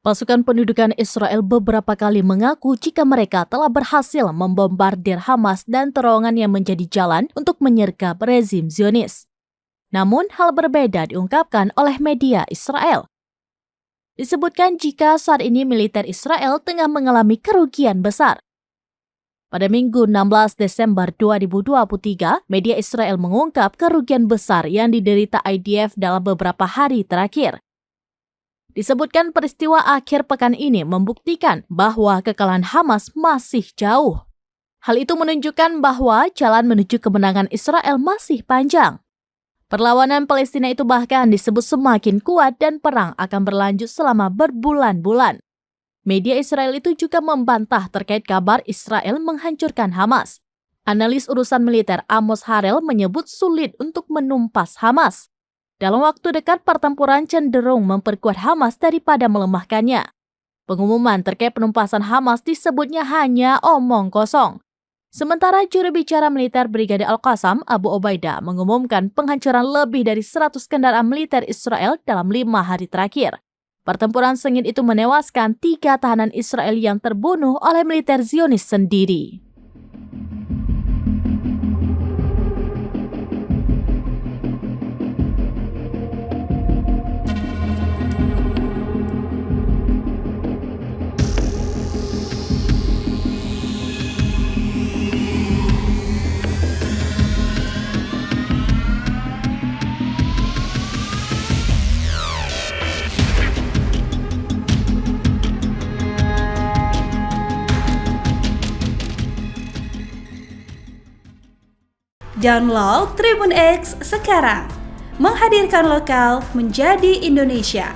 Pasukan pendudukan Israel beberapa kali mengaku jika mereka telah berhasil membombardir Hamas dan terowongan yang menjadi jalan untuk menyergap rezim Zionis. Namun, hal berbeda diungkapkan oleh media Israel. Disebutkan jika saat ini militer Israel tengah mengalami kerugian besar. Pada Minggu 16 Desember 2023, media Israel mengungkap kerugian besar yang diderita IDF dalam beberapa hari terakhir. Disebutkan peristiwa akhir pekan ini membuktikan bahwa kekalahan Hamas masih jauh. Hal itu menunjukkan bahwa jalan menuju kemenangan Israel masih panjang. Perlawanan Palestina itu bahkan disebut semakin kuat dan perang akan berlanjut selama berbulan-bulan. Media Israel itu juga membantah terkait kabar Israel menghancurkan Hamas. Analis urusan militer Amos Harel menyebut sulit untuk menumpas Hamas. Dalam waktu dekat, pertempuran cenderung memperkuat Hamas daripada melemahkannya. Pengumuman terkait penumpasan Hamas disebutnya hanya omong kosong. Sementara juru bicara militer Brigade Al-Qassam, Abu Ubaidah, mengumumkan penghancuran lebih dari 100 kendaraan militer Israel dalam 5 hari terakhir. Pertempuran sengit itu menewaskan 3 tahanan Israel yang terbunuh oleh militer Zionis sendiri. Download Tribun X sekarang, menghadirkan lokal menjadi Indonesia.